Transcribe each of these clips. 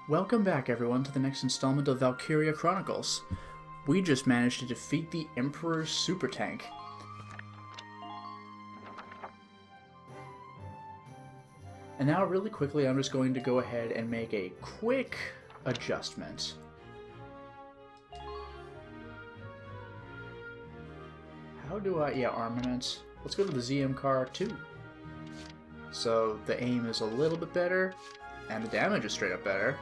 Welcome back, everyone, to the next installment of Valkyria Chronicles. We just managed to defeat the Emperor's super tank. And now, really quickly, I'm just going to go ahead and make a quick adjustment. How do I... armaments. Let's go to the ZM car 2. So the aim is a little bit better, and the damage is straight up better.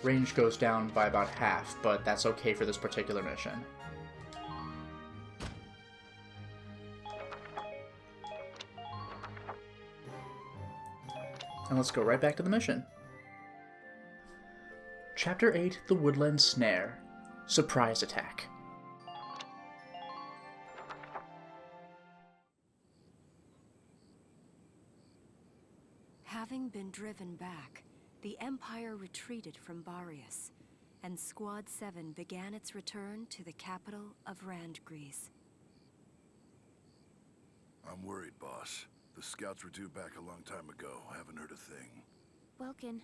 Range goes down by about half, but that's okay for this particular mission. And let's go right back to the mission. Chapter 8, The Woodland Snare. Surprise Attack. Having been driven back, the Empire retreated from Barius, and Squad 7 began its return to the capital of Randgrease. I'm worried, boss. The scouts were due back a long time ago. Haven't heard a thing. Welkin,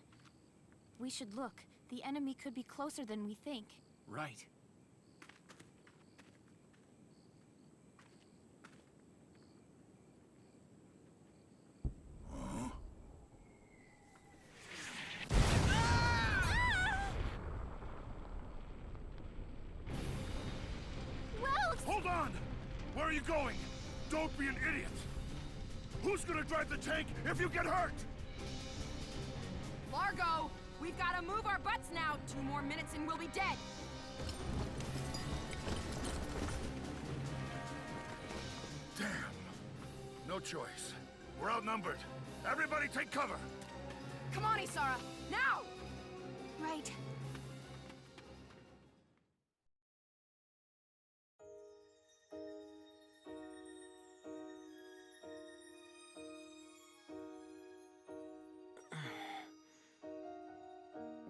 we should look. The enemy could be closer than we think. Right. Hold on! Where are you going? Don't be an idiot! Who's gonna drive the tank if you get hurt? Largo, we've got to move our butts now. 2 more minutes and we'll be dead. Damn. No choice. We're outnumbered. Everybody take cover! Come on, Isara, now! Right.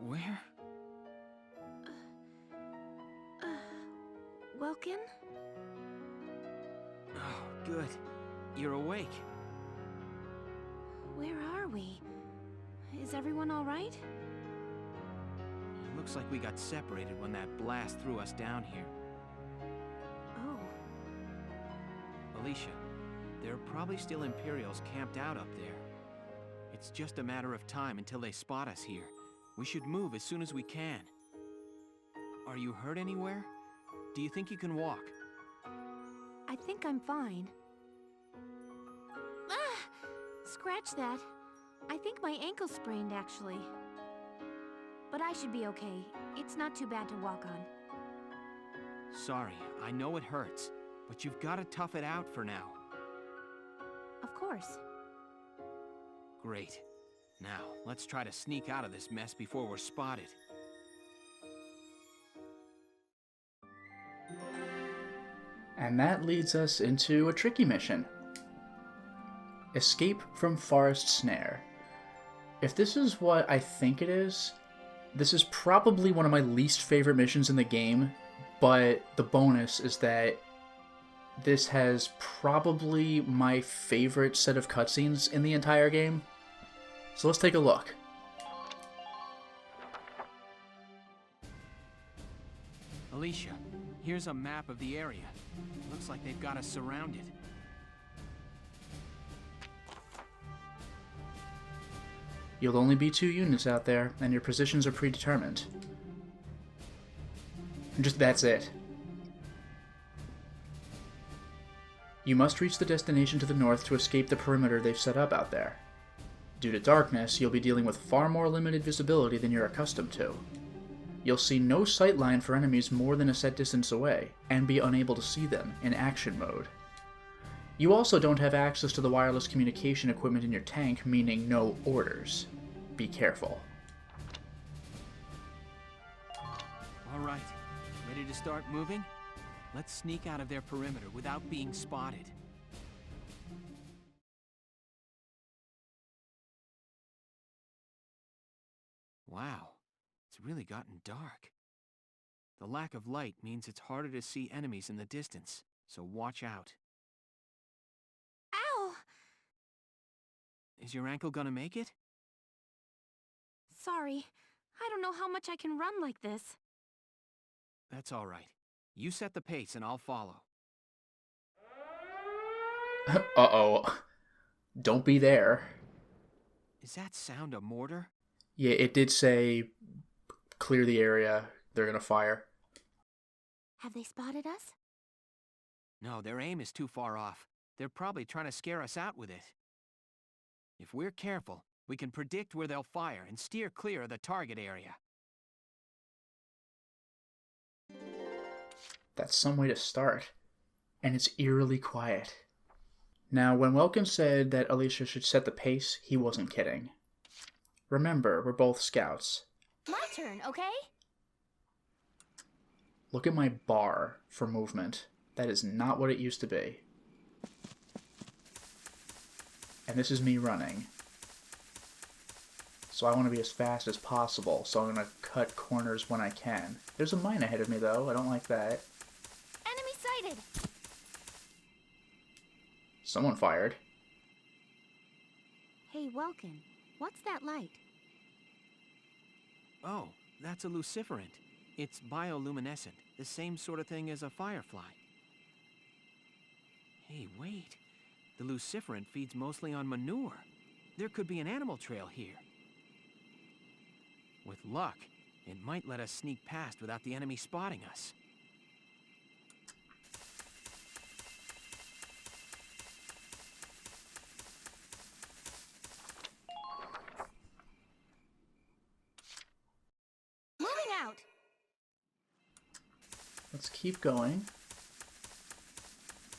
Where? Welkin? Oh, good. You're awake. Where are we? Is everyone all right? Looks like we got separated when that blast threw us down here. Oh. Alicia, there are probably still Imperials camped out up there. It's just a matter of time until they spot us here. We should move as soon as we can. Are you hurt anywhere? Do you think you can walk? I think I'm fine. Ah! Scratch that. I think my ankle sprained, actually. But I should be okay. It's not too bad to walk on. Sorry, I know it hurts, but you've got to tough it out for now. Of course. Great. Now, let's try to sneak out of this mess before we're spotted. And that leads us into a tricky mission. Escape from Forest Snare. If this is what I think it is, this is probably one of my least favorite missions in the game, but the bonus is that this has probably my favorite set of cutscenes in the entire game. So let's take a look. Alicia, here's a map of the area. Looks like they've got us surrounded. You'll only be 2 units out there, and your positions are predetermined. That's it. You must reach the destination to the north to escape the perimeter they've set up out there. Due to darkness, you'll be dealing with far more limited visibility than you're accustomed to. You'll see no sightline for enemies more than a set distance away, and be unable to see them in action mode. You also don't have access to the wireless communication equipment in your tank, meaning no orders. Be careful. All right, ready to start moving? Let's sneak out of their perimeter without being spotted. Wow, it's really gotten dark. The lack of light means it's harder to see enemies in the distance, so watch out. Ow! Is your ankle gonna make it? Sorry. I don't know how much I can run like this. That's all right. You set the pace and I'll follow. Uh-oh. Don't be there. Is that sound a mortar? Yeah, it did say clear the area. They're gonna fire. Have they spotted us? No, their aim is too far off. They're probably trying to scare us out with it. If we're careful, we can predict where they'll fire and steer clear of the target area. That's some way to start. And it's eerily quiet. Now, when Welkin said that Alicia should set the pace, he wasn't kidding. Remember, we're both scouts. My turn, okay? Look at my bar for movement. That is not what it used to be. And this is me running. So I want to be as fast as possible, so I'm going to cut corners when I can. There's a mine ahead of me, though. I don't like that. Enemy sighted! Someone fired. Hey, Welkin, what's that light? Oh, that's a luciferant. It's bioluminescent, the same sort of thing as a firefly. Hey, wait. The luciferant feeds mostly on manure. There could be an animal trail here. With luck, it might let us sneak past without the enemy spotting us. Moving out! Let's keep going.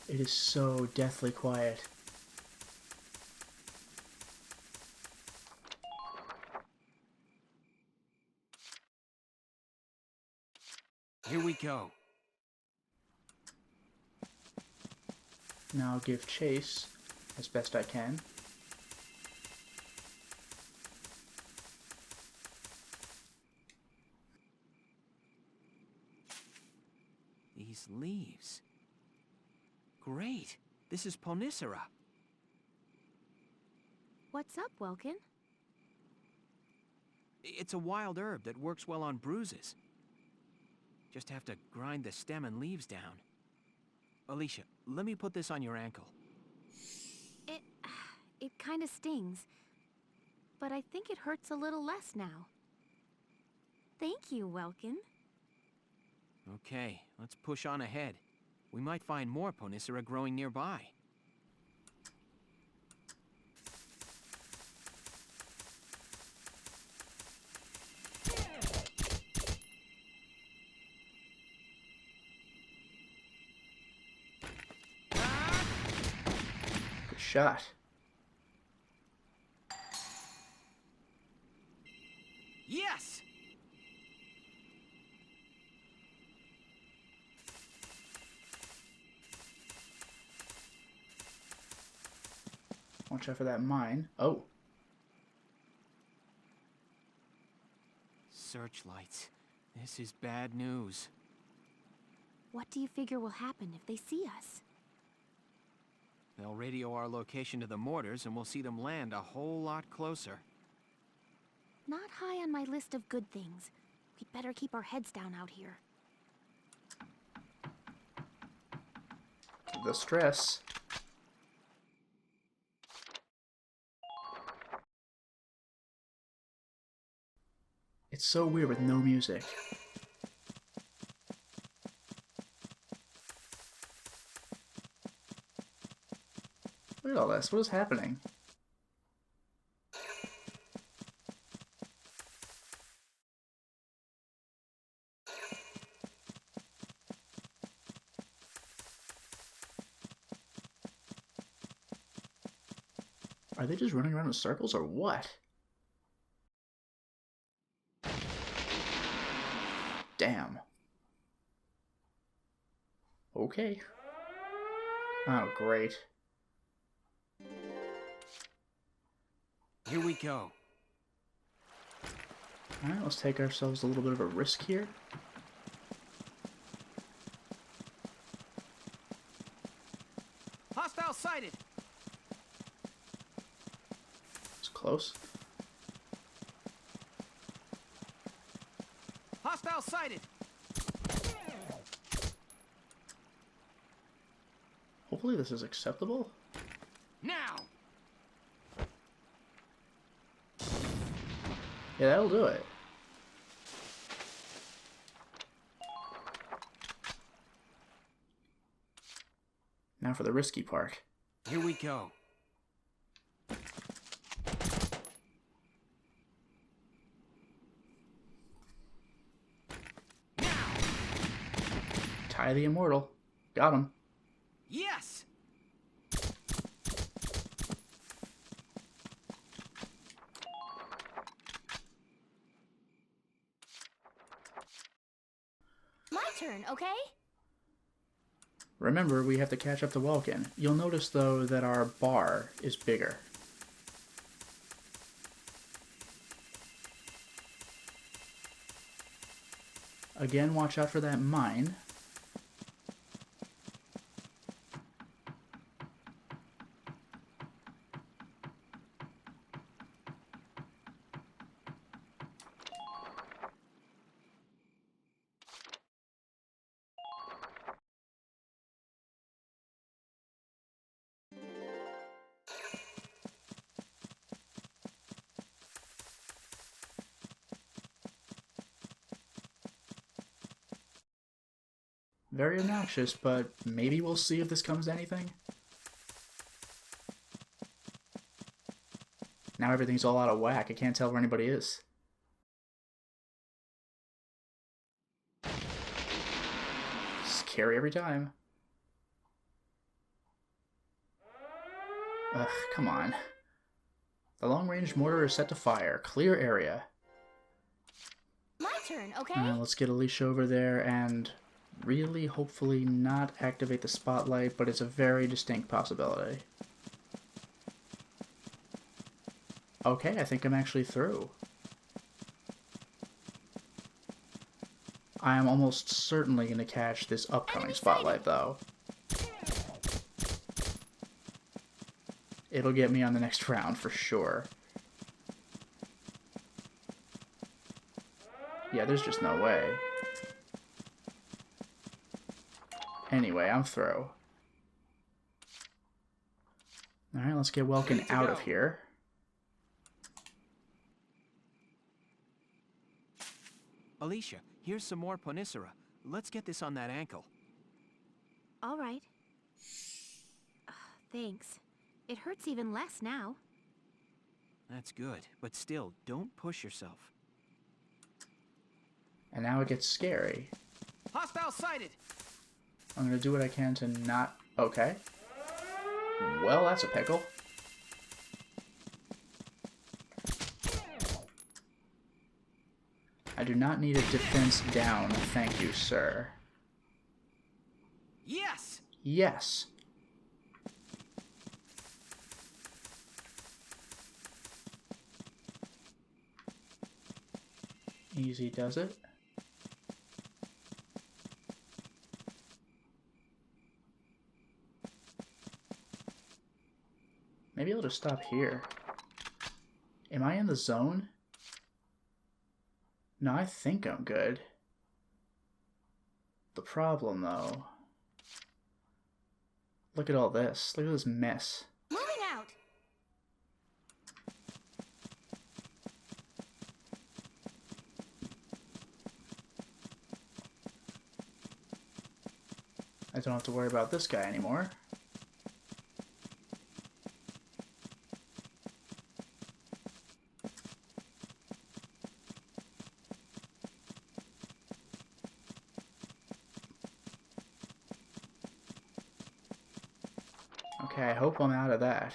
It is so deathly quiet. Here we go. Now I'll give chase as best I can. These leaves. Great. This is Ponicera. What's up, Welkin? It's a wild herb that works well on bruises. Just have to grind the stem and leaves down. Alicia, let me put this on your ankle. It kind of stings. But I think it hurts a little less now. Thank you, Welkin. Okay, let's push on ahead. We might find more Ponicera growing nearby. Good shot. Yes! Watch out for that mine. Oh. Searchlights. This is bad news. What do you figure will happen if they see us? They'll radio our location to the mortars and we'll see them land a whole lot closer. Not high on my list of good things. We'd better keep our heads down out here. The stress. It's so weird with no music. Look at all this. What is happening? Are they just running around in circles or what? Damn. Okay. Oh, great. Here we go. Alright, let's take ourselves a little bit of a risk here. Hostile sighted! It's close. Hostile sighted! Hopefully this is acceptable. Now! Yeah, that'll do it. Now for the risky part. Here we go. Ty the Immortal. Got him. Yes! My turn, okay? Remember, we have to catch up to Welkin. You'll notice, though, that our bar is bigger. Again, watch out for that mine. Very obnoxious, but maybe we'll see if this comes to anything. Now everything's all out of whack. I can't tell where anybody is. Scary every time. Ugh, come on. The long-range mortar is set to fire. Clear area. My turn, okay? Let's get Alicia over there and really, hopefully, not activate the spotlight, but it's a very distinct possibility. Okay, I think I'm actually through. I am almost certainly going to catch this upcoming spotlight, though. It'll get me on the next round for sure. Yeah, there's just no way. Anyway, I'm through. Alright, let's get Welkin out of here. Alicia, here's some more Ponicera. Let's get this on that ankle. All right. Thanks. It hurts even less now. That's good, but still, don't push yourself. And now it gets scary. Hostile sighted! I'm gonna do what I can to not... Okay. Well, that's a pickle. I do not need a defense down, thank you, sir. Yes! Yes. Easy does it. Maybe I'll just stop here. Am I in the zone? No, I think I'm good. The problem, though... Look at all this. Look at this mess. Moving out. I don't have to worry about this guy anymore. Okay, I hope I'm out of that.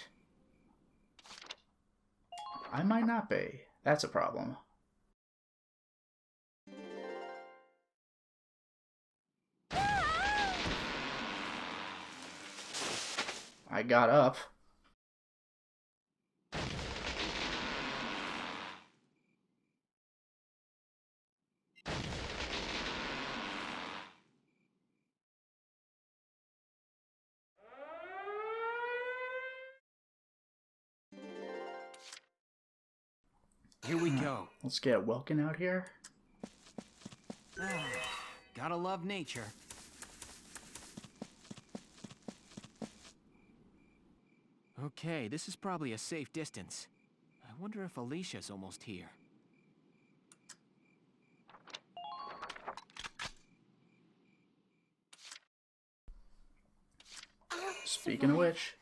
I might not be. That's a problem. I got up. Here we go. Let's get Welkin out here. Gotta love nature. Okay, this is probably a safe distance. I wonder if Alicia's almost here. Speaking of which,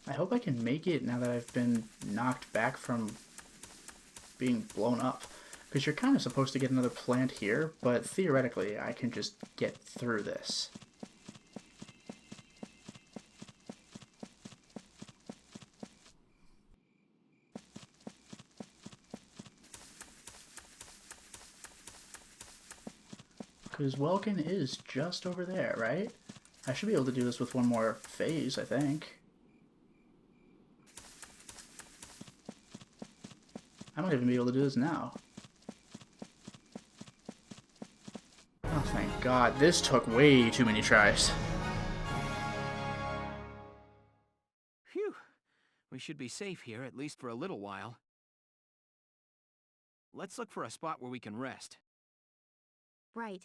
I hope I can make it now that I've been knocked back from being blown up. Because you're kind of supposed to get another plant here, but theoretically I can just get through this. Because Welkin is just over there, right? I should be able to do this with one more phase, I think. I might even be able to do this now. Oh, thank God. This took way too many tries. Phew. We should be safe here, at least for a little while. Let's look for a spot where we can rest. Right.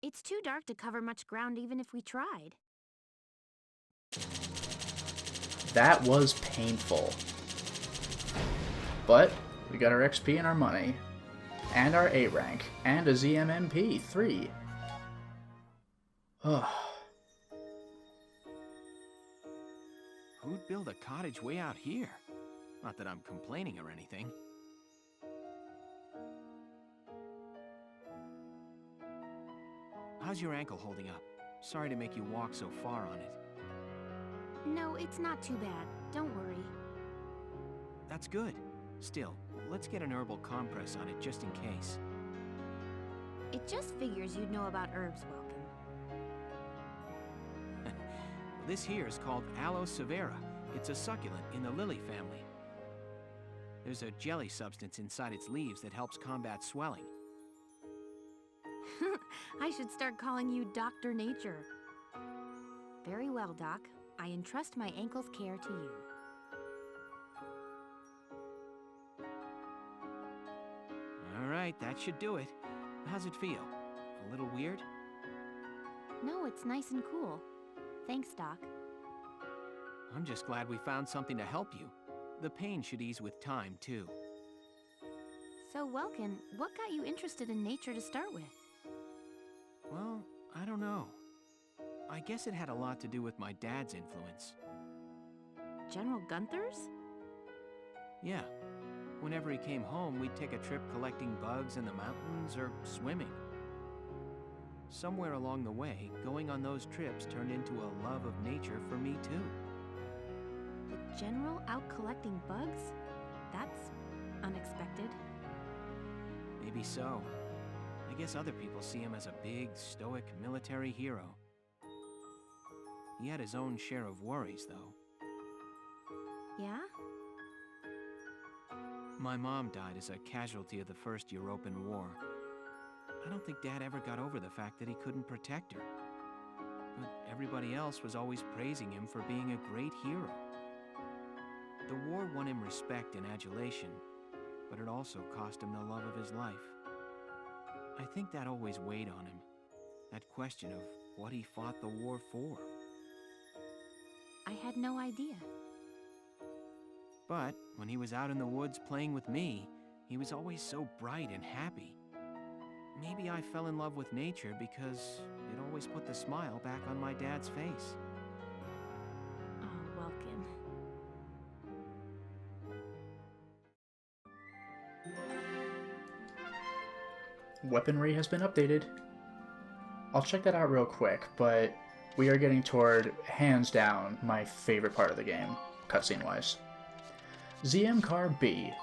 It's too dark to cover much ground even if we tried. That was painful. But we got our XP and our money. And our A rank. And a ZMMP 3. Ugh. Who'd build a cottage way out here? Not that I'm complaining or anything. How's your ankle holding up? Sorry to make you walk so far on it. No, it's not too bad. Don't worry. That's good. Still, let's get an herbal compress on it just in case. It just figures you'd know about herbs, Welkin. This here is called Aloe severa. It's a succulent in the lily family. There's a jelly substance inside its leaves that helps combat swelling. I should start calling you Dr. Nature. Very well, Doc. I entrust my ankle's care to you. All right, that should do it. How's it feel? A little weird? No, it's nice and cool. Thanks, Doc. I'm just glad we found something to help you. The pain should ease with time, too. So, Welkin, what got you interested in nature to start with? Well, I don't know. I guess it had a lot to do with my dad's influence. General Gunther's? Yeah. Whenever he came home, we'd take a trip collecting bugs in the mountains or swimming. Somewhere along the way, going on those trips turned into a love of nature for me, too. The General out collecting bugs? That's unexpected. Maybe so. I guess other people see him as a big, stoic military hero. He had his own share of worries, though. Yeah? My mom died as a casualty of the First European War. I don't think Dad ever got over the fact that he couldn't protect her. But everybody else was always praising him for being a great hero. The war won him respect and adulation, but it also cost him the love of his life. I think that always weighed on him. That question of what he fought the war for. I had no idea. But when he was out in the woods playing with me, he was always so bright and happy. Maybe I fell in love with nature because it always put the smile back on my dad's face. Oh, Welkin. Weaponry has been updated. I'll check that out real quick, but we are getting toward, hands down, my favorite part of the game, cutscene-wise. ZM Car B.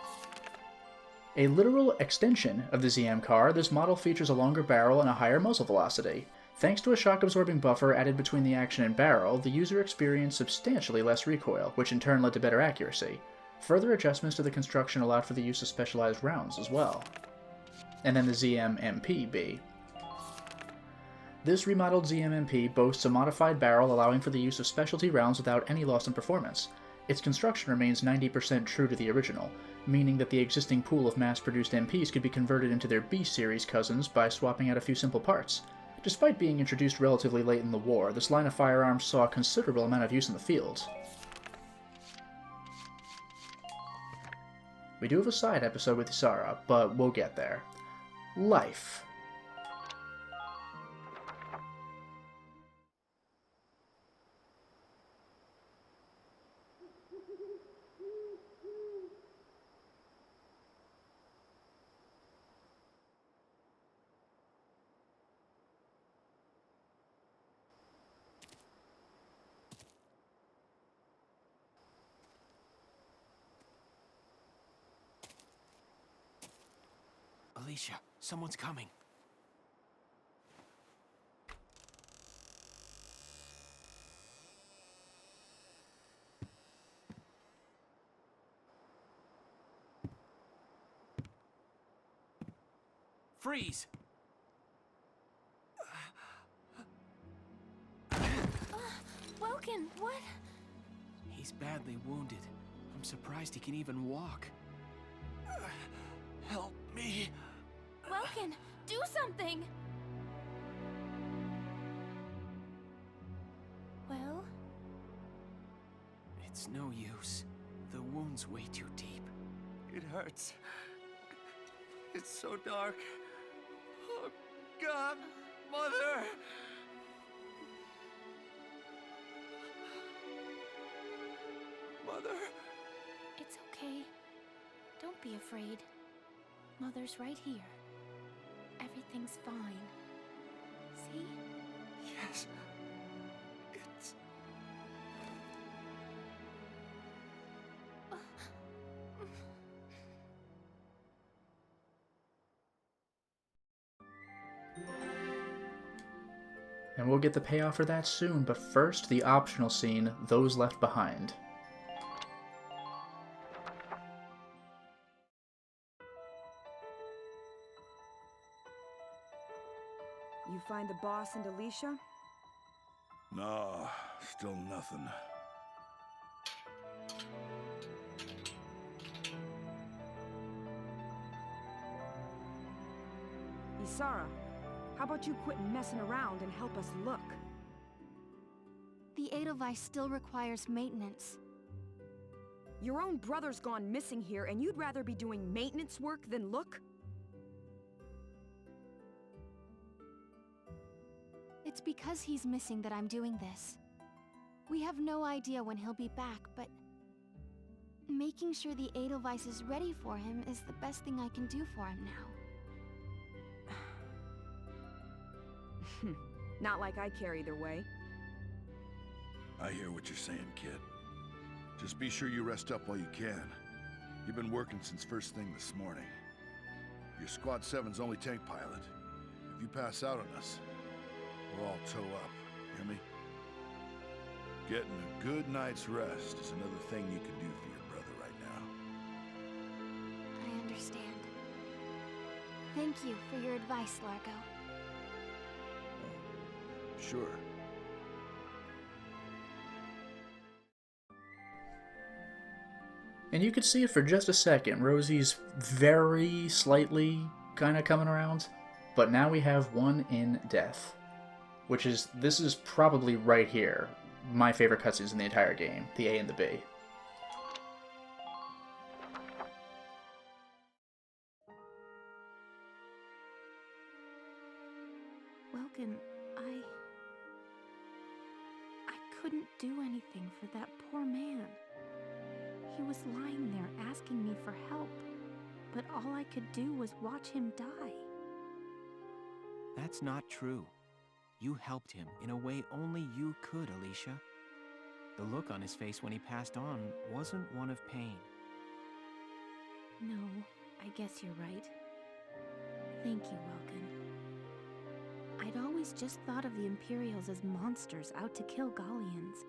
A literal extension of the ZM car, this model features a longer barrel and a higher muzzle velocity. Thanks to a shock-absorbing buffer added between the action and barrel, the user experienced substantially less recoil, which in turn led to better accuracy. Further adjustments to the construction allowed for the use of specialized rounds as well. And then the ZM-MP-B. This remodeled ZM-MP boasts a modified barrel allowing for the use of specialty rounds without any loss in performance. Its construction remains 90% true to the original. meaning that the existing pool of mass-produced MPs could be converted into their B-series cousins by swapping out a few simple parts. Despite being introduced relatively late in the war, this line of firearms saw a considerable amount of use in the field. We do have a side episode with Isara, but we'll get there. Life. Alicia, someone's coming. Freeze! Welkin, what? He's badly wounded. I'm surprised he can even walk. Help me. Welkin, do something! Well? It's no use. The wound's way too deep. It hurts. It's so dark. Oh, God, Mother! Mother? It's okay. Don't be afraid. Mother's right here. Everything's fine. See? Yes. It's... And we'll get the payoff for that soon, but first, the optional scene, Those Left Behind. You find the boss and Alicia? No, still nothing. Isara, how about you quit messing around and help us look? The Edelweiss still requires maintenance. Your own brother's gone missing here, and you'd rather be doing maintenance work than look? It's because he's missing that I'm doing this. We have no idea when he'll be back, but making sure the Edelweiss is ready for him is the best thing I can do for him now. Not like I care either way. I hear what you're saying, kid. Just be sure you rest up while you can. You've been working since first thing this morning. You're Squad 7's only tank pilot. If you pass out on us, we're all toe up. Hear me? Getting a good night's rest is another thing you can do for your brother right now. I understand. Thank you for your advice, Largo. Sure. And you could see it for just a second. Rosie's very slightly kind of coming around. But now we have one in death. This is probably right here. My favorite cutscenes in the entire game. The A and the B. Welkin, I couldn't do anything for that poor man. He was lying there asking me for help, but all I could do was watch him die. That's not true. You helped him in a way only you could, Alicia. The look on his face when he passed on wasn't one of pain. No, I guess you're right. Thank you, Welkin. I'd always just thought of the Imperials as monsters out to kill Gallians.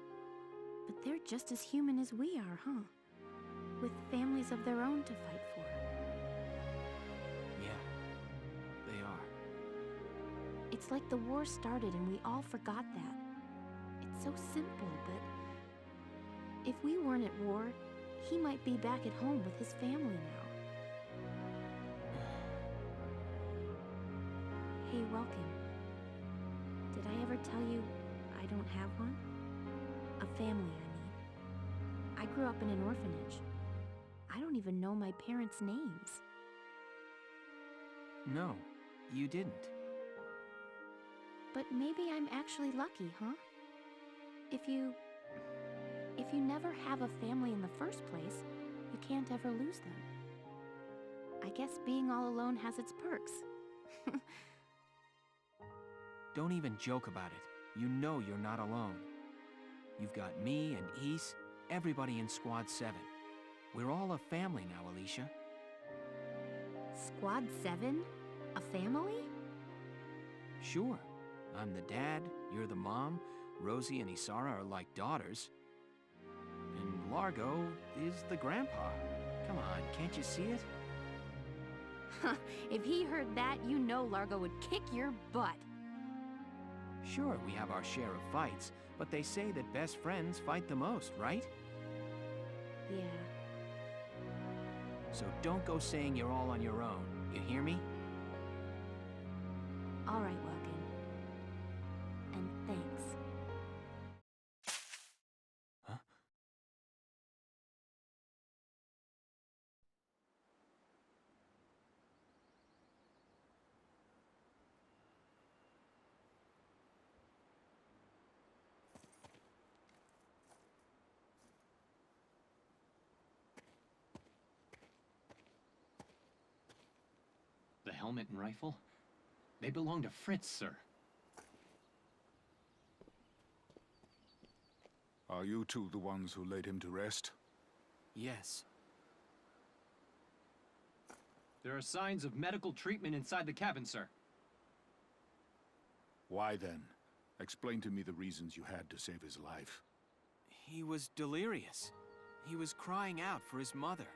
But they're just as human as we are, huh? With families of their own to fight for. Yeah, they are. It's like the war started and we all forgot that. It's so simple, but if we weren't at war, he might be back at home with his family now. Hey, Welkin. Did I ever tell you I don't have one? A family, I mean. I grew up in an orphanage. I don't even know my parents' names. No, you didn't. But maybe I'm actually lucky, huh? If you never have a family in the first place, you can't ever lose them. I guess being all alone has its perks. Don't even joke about it. You know you're not alone. You've got me and Ys, everybody in Squad 7. We're all a family now, Alicia. Squad 7? A family? Sure. I'm the dad, you're the mom, Rosie and Isara are like daughters. And Largo is the grandpa. Come on, can't you see it? If he heard that, you know Largo would kick your butt. Sure, we have our share of fights, but they say that best friends fight the most, right? Yeah. So don't go saying you're all on your own. You hear me? All right, Welkin. And thanks. Huh? The helmet and rifle? They belong to Fritz, sir. Are you two the ones who laid him to rest? Yes. There are signs of medical treatment inside the cabin, sir. Why then? Explain to me the reasons you had to save his life. He was delirious. He was crying out for his mother.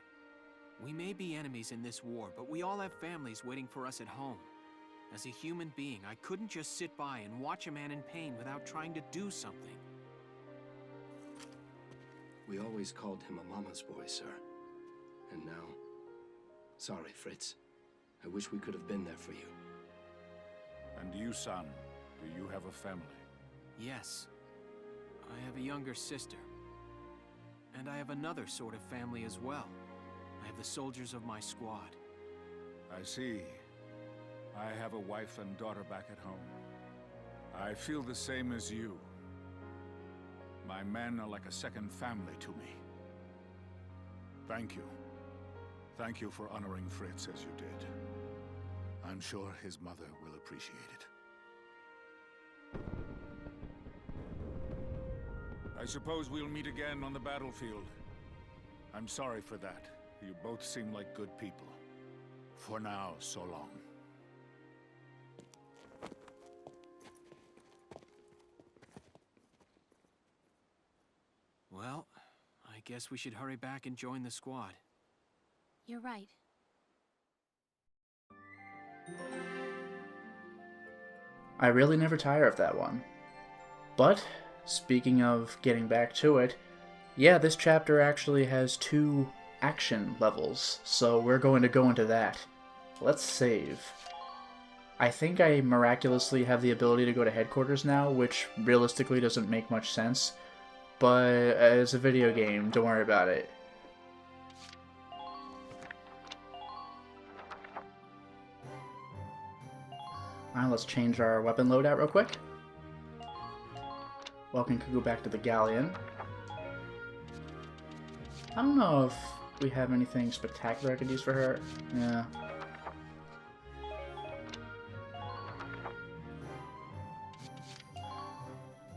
We may be enemies in this war, but we all have families waiting for us at home. As a human being, I couldn't just sit by and watch a man in pain without trying to do something. We always called him a mama's boy, sir. And now... Sorry, Fritz. I wish we could have been there for you. And you, son, do you have a family? Yes. I have a younger sister. And I have another sort of family as well. I have the soldiers of my squad. I see. I have a wife and daughter back at home. I feel the same as you. My men are like a second family to me. Thank you. Thank you for honoring Fritz as you did. I'm sure his mother will appreciate it. I suppose we'll meet again on the battlefield. I'm sorry for that. You both seem like good people. For now, so long. Well, I guess we should hurry back and join the squad. You're right. I really never tire of that one. But, speaking of getting back to it, yeah, this chapter actually has 2 action levels, so we're going to go into that. Let's save. I think I miraculously have the ability to go to headquarters now, which realistically doesn't make much sense, but it's a video game, don't worry about it. Alright, let's change our weapon loadout real quick. Welkin could go back to the galleon. I don't know if we have anything spectacular I could use for her. Yeah.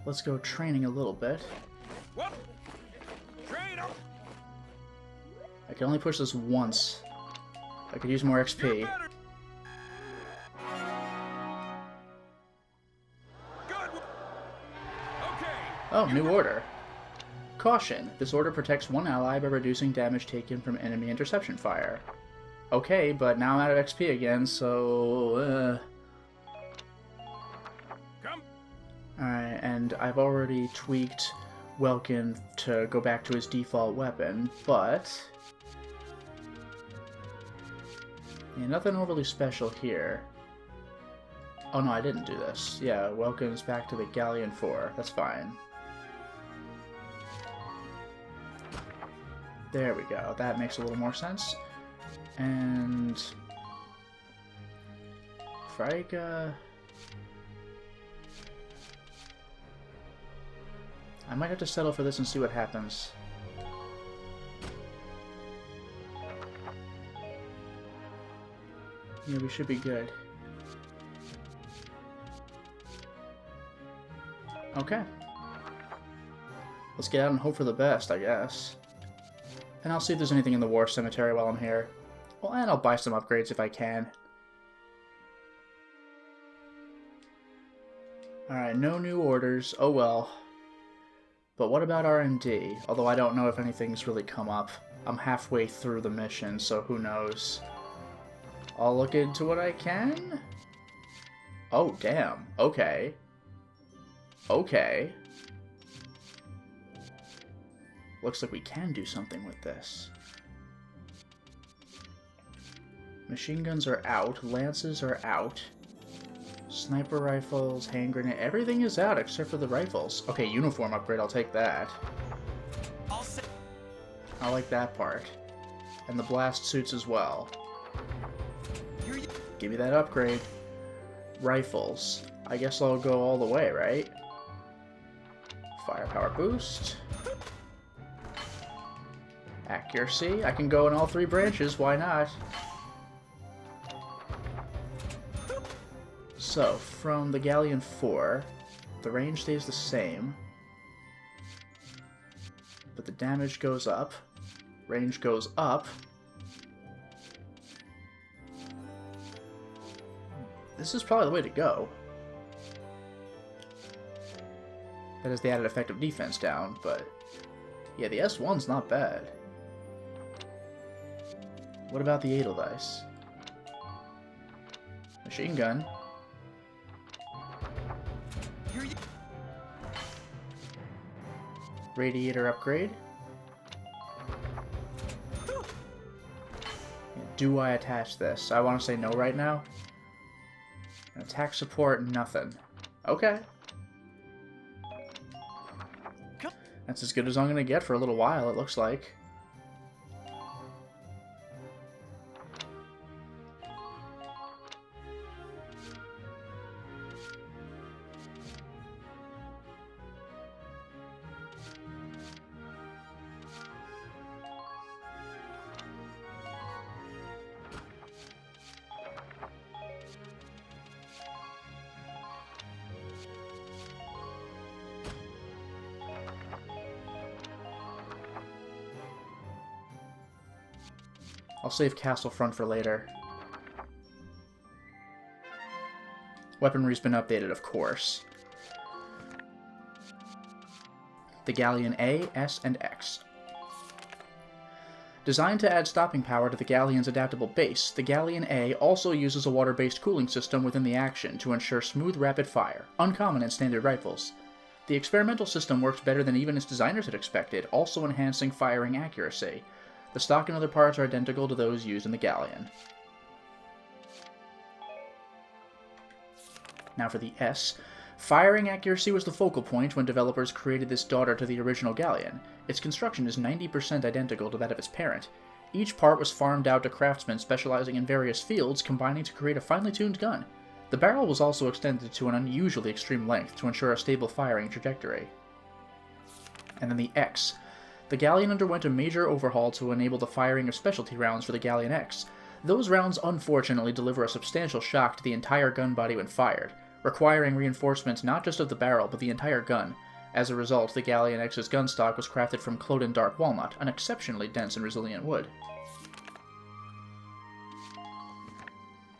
Let's go training a little bit. I can only push this once. I could use more XP. Oh, new order. Caution. This order protects one ally by reducing damage taken from enemy interception fire. Okay, but now I'm out of XP again, so... Alright, and I've already tweaked Welkin to go back to his default weapon, but... yeah, nothing overly special here. Oh no, I didn't do this. Yeah, Welkin's back to the Galleon 4. That's fine. There we go. That makes a little more sense. And... Freyga... I might have to settle for this and see what happens. Yeah, we should be good. Okay. Let's get out and hope for the best, I guess. And I'll see if there's anything in the War Cemetery while I'm here. Well, and I'll buy some upgrades if I can. Alright, no new orders. Oh well. But what about R&D? Although I don't know if anything's really come up. I'm halfway through the mission, so who knows. I'll look into what I can? Oh, damn. Okay. Okay. Looks like we can do something with this. Machine guns are out. Lances are out. Sniper rifles, hand grenade, everything is out except for the rifles. Okay, uniform upgrade, I'll take that. I like that part. And the blast suits as well. Give me that upgrade. Rifles. I guess I'll go all the way, right? Firepower boost. Accuracy. I can go in all three branches, why not? So, from the Galleon 4, the range stays the same, but the damage goes up, range goes up. This is probably the way to go. That is the added effective defense down, but yeah, the S1's not bad. What about the Edelweiss? Machine gun. Radiator upgrade. Do I attach this? I want to say no right now. Attack support, nothing. Okay. That's as good as I'm going to get for a little while, it looks like. I'll save Castle Front for later. Weaponry's been updated, of course. The Galleon A, S, and X. Designed to add stopping power to the Galleon's adaptable base, the Galleon A also uses a water-based cooling system within the action to ensure smooth rapid fire, uncommon in standard rifles. The experimental system works better than even its designers had expected, also enhancing firing accuracy. The stock and other parts are identical to those used in the Galleon. Now for the S. Firing accuracy was the focal point when developers created this daughter to the original Galleon. Its construction is 90% identical to that of its parent. Each part was farmed out to craftsmen specializing in various fields, combining to create a finely tuned gun. The barrel was also extended to an unusually extreme length to ensure a stable firing trajectory. And then the X. The Galleon underwent a major overhaul to enable the firing of specialty rounds for the Galleon X. Those rounds unfortunately deliver a substantial shock to the entire gun body when fired, requiring reinforcements not just of the barrel but the entire gun. As a result, the Galleon X's gun stock was crafted from Cloden Dark Walnut, an exceptionally dense and resilient wood.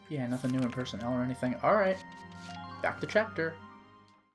Yeah, nothing new in personnel or anything. Alright, back to chapter.